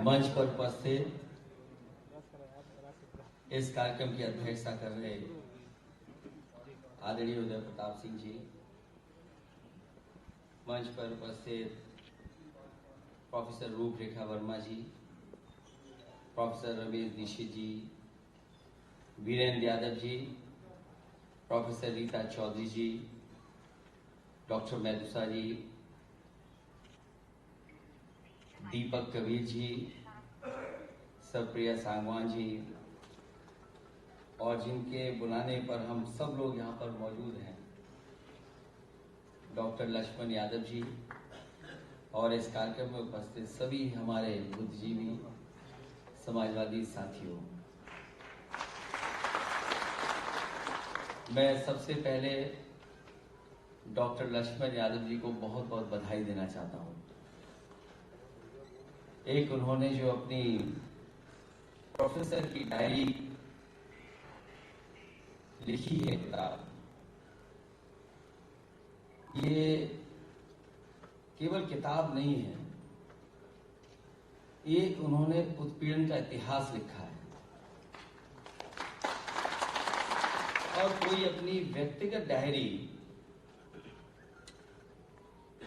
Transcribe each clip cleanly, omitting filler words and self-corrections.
मंच पर उपस्थित इस कार्यक्रम की अध्यक्षता कर रहे आदरणीय उदय प्रताप सिंह जी, मंच पर उपस्थित प्रोफेसर रूपरेखा वर्मा जी, प्रोफेसर रमेश दीक्षित जी, वीरेंद्र यादव जी, प्रोफेसर रीता चौधरी जी, डॉक्टर मेहदूसा जी, दीपक कबीर जी, सरप्रिया सांगवान जी, और जिनके बुलाने पर हम सब लोग यहाँ पर मौजूद हैं, डॉक्टर लक्ष्मण यादव जी, और इस कार्यक्रम में उपस्थित सभी हमारे बुद्धिजीवी समाजवादी साथियों, मैं सबसे पहले डॉक्टर लक्ष्मण यादव जी को बहुत बहुत बधाई देना चाहता हूँ। एक उन्होंने जो अपनी प्रोफेसर की डायरी लिखी है किताब, ये केवल किताब नहीं है, एक उन्होंने उत्पीड़न का इतिहास लिखा है और कोई अपनी व्यक्तिगत डायरी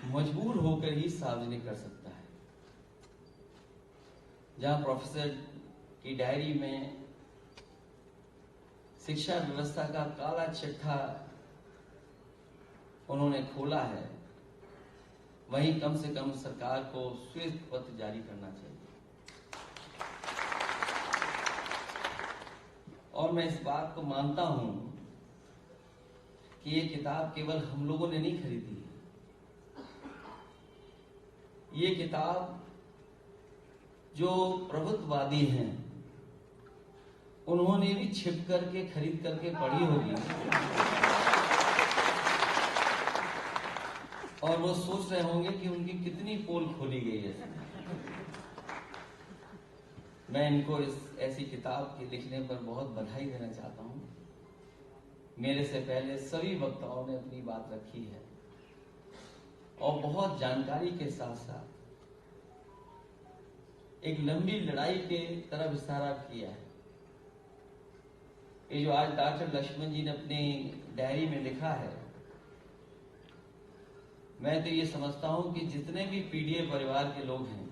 मजबूर होकर ही सार्वजनिक कर सकता है। जहां प्रोफेसर की डायरी में शिक्षा व्यवस्था का काला चिट्ठा उन्होंने खोला है, वहीं कम से कम सरकार को श्वेत पत्र जारी करना चाहिए। और मैं इस बात को मानता हूं कि ये किताब केवल हम लोगों ने नहीं खरीदी है, ये किताब जो प्रभुत्ववादी हैं उन्होंने भी छिप करके खरीद करके पढ़ी होगी और वो सोच रहे होंगे कि उनकी कितनी पोल खोली गई है। मैं इनको इस ऐसी किताब के लिखने पर बहुत बधाई देना चाहता हूं। मेरे से पहले सभी वक्ताओं ने अपनी बात रखी है और बहुत जानकारी के साथ साथ एक लंबी लड़ाई के तरफ इशारा किया है। ये जो आज डॉक्टर लक्ष्मण जी ने अपनी डायरी में लिखा है, मैं तो ये समझता हूं कि जितने भी पीडीए परिवार के लोग हैं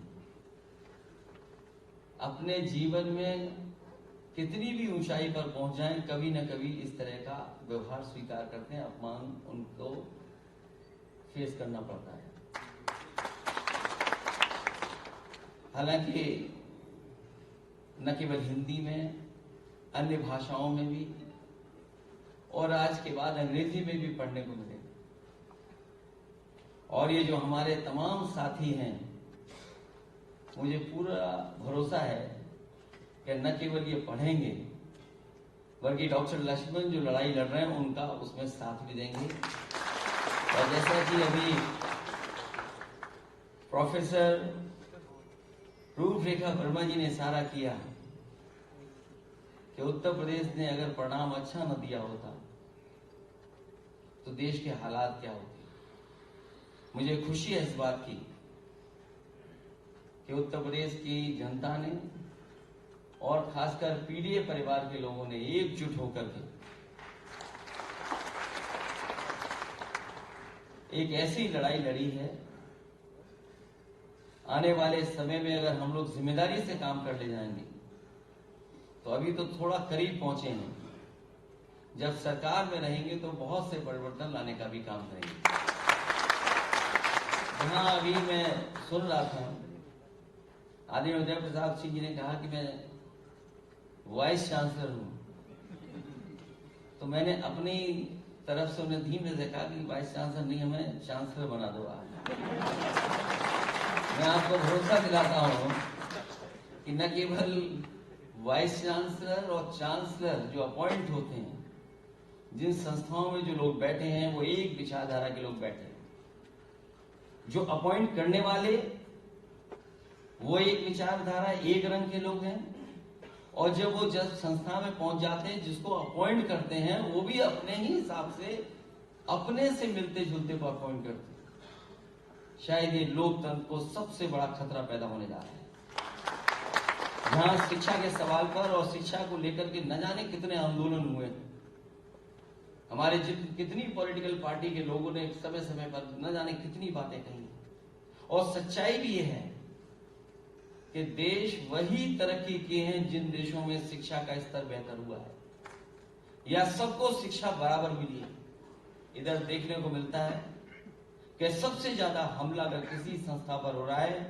अपने जीवन में कितनी भी ऊंचाई पर पहुंच जाएं, कभी न कभी इस तरह का व्यवहार स्वीकार करते हैं, अपमान उनको फेस करना पड़ता है। हालांकि न केवल हिंदी में, अन्य भाषाओं में भी और आज के बाद अंग्रेजी में भी पढ़ने को मिले। और ये जो हमारे तमाम साथी हैं, मुझे पूरा भरोसा है कि न केवल ये पढ़ेंगे बल्कि डॉक्टर लक्ष्मण जो लड़ाई लड़ रहे हैं उनका उसमें साथ भी देंगे। और जैसा कि अभी प्रोफेसर रूपरेखा वर्मा जी ने इशारा किया कि उत्तर प्रदेश ने अगर परिणाम अच्छा न दिया होता तो देश के हालात क्या होते। मुझे खुशी है इस बात की कि उत्तर प्रदेश की जनता ने और खासकर पीडीए परिवार के लोगों ने एकजुट होकर के एक ऐसी लड़ाई लड़ी है। आने वाले समय में अगर हम लोग जिम्मेदारी से काम कर ले जाएंगे तो अभी तो थोड़ा करीब पहुंचे हैं, जब सरकार में रहेंगे तो बहुत से परिवर्तन लाने का भी काम करेंगे। जहां अभी मैं सुन रहा था, आदरणीय उदय प्रताप सिंह जी ने कहा कि मैं वाइस चांसलर हूं, तो मैंने अपनी तरफ से उन्हें धीमे से कहा कि वाइस चांसलर नहीं, हमें चांसलर बना दो। मैं आपको भरोसा दिलाता हूं कि न केवल वाइस चांसलर और चांसलर जो अपॉइंट होते हैं, जिन संस्थाओं में जो लोग बैठे हैं वो एक विचारधारा के लोग बैठे हैं, जो अपॉइंट करने वाले वो एक विचारधारा एक रंग के लोग हैं, और जब वो जब संस्था में पहुंच जाते हैं जिसको अपॉइंट करते हैं वो भी अपने ही हिसाब से अपने से मिलते जुलते को अपॉइंट करते हैं। शायद ये लोकतंत्र को सबसे बड़ा खतरा पैदा होने जा रहा है। जहां शिक्षा के सवाल पर और शिक्षा को लेकर के न जाने कितने आंदोलन हुए। हमारे कितनी पॉलिटिकल पार्टी के लोगों ने समय समय पर न जाने कितनी बातें कही। और सच्चाई भी यह है कि देश वही तरक्की किए हैं जिन देशों में शिक्षा का स्तर बेहतर हुआ है या सबको शिक्षा बराबर मिली है। इधर देखने को मिलता है कि सबसे ज्यादा हमला अगर किसी संस्था पर हो रहा है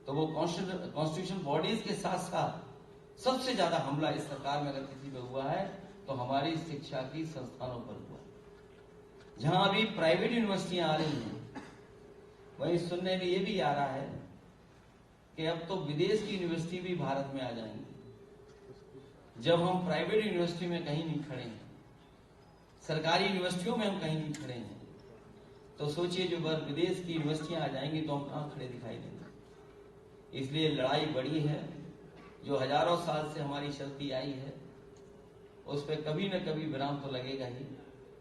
तो वो कॉन्स्टिट्यूशन बॉडीज के साथ साथ सबसे ज्यादा हमला इस सरकार में अगर किसी पे हुआ है तो हमारी शिक्षा की संस्थानों पर हुआ है। जहां अभी प्राइवेट यूनिवर्सिटियां आ रही हैं, वहीं सुनने में ये भी आ रहा है कि अब तो विदेश की यूनिवर्सिटी भी भारत में आ जाएंगी। जब हम प्राइवेट यूनिवर्सिटी में कहीं नहीं खड़े हैं, सरकारी यूनिवर्सिटियों में हम कहीं नहीं खड़े हैं, तो सोचिए जो विदेश की यूनिवर्सिटियां आ जाएंगी तो हम कहां खड़े दिखाई देंगे। इसलिए लड़ाई बड़ी है जो हजारों साल से हमारी चलती आई है, उस पर कभी न कभी विराम तो लगेगा ही।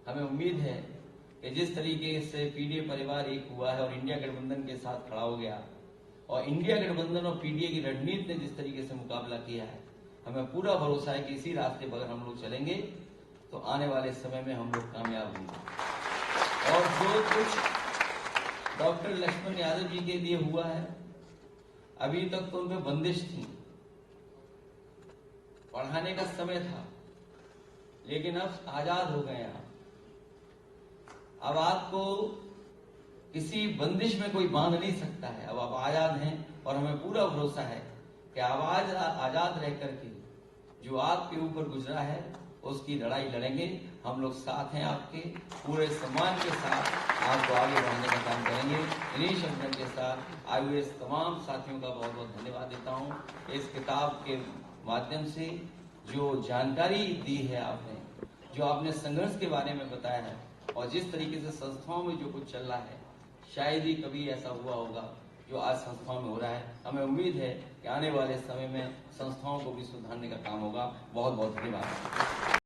हमें उम्मीद है कि जिस तरीके से पीडीए परिवार एक हुआ है और इंडिया गठबंधन के साथ खड़ा हो गया और इंडिया गठबंधन और पीडीए की रणनीति ने जिस तरीके से मुकाबला किया है, हमें पूरा भरोसा है कि इसी रास्ते पर हम लोग चलेंगे तो आने वाले समय में हम लोग कामयाब होंगे। और जो कुछ डॉक्टर लक्ष्मण यादव जी के लिए हुआ है, अभी तक तो उनमें बंदिश थी, पढ़ाने का समय था, लेकिन अब आजाद हो गए आप। अब आपको किसी बंदिश में कोई बांध नहीं सकता है। अब आप आजाद हैं और हमें पूरा भरोसा है कि आवाज आजाद रह करके जो आपके ऊपर गुजरा है उसकी लड़ाई लड़ेंगे। हम लोग साथ हैं, आपके पूरे सम्मान के साथ आपको आगे बढ़ाने का काम करेंगे। इन्हीं शब्दों के साथ आए हुए तमाम साथियों का बहुत बहुत धन्यवाद देता हूं। इस किताब के माध्यम से जो जानकारी दी है आपने, जो आपने संघर्ष के बारे में बताया है और जिस तरीके से संस्थाओं में जो कुछ चल रहा है, शायद ही कभी ऐसा हुआ होगा जो आज संस्थाओं में हो रहा है। हमें उम्मीद है कि आने वाले समय में संस्थाओं को भी सुधारने का काम होगा। बहुत बहुत धन्यवाद।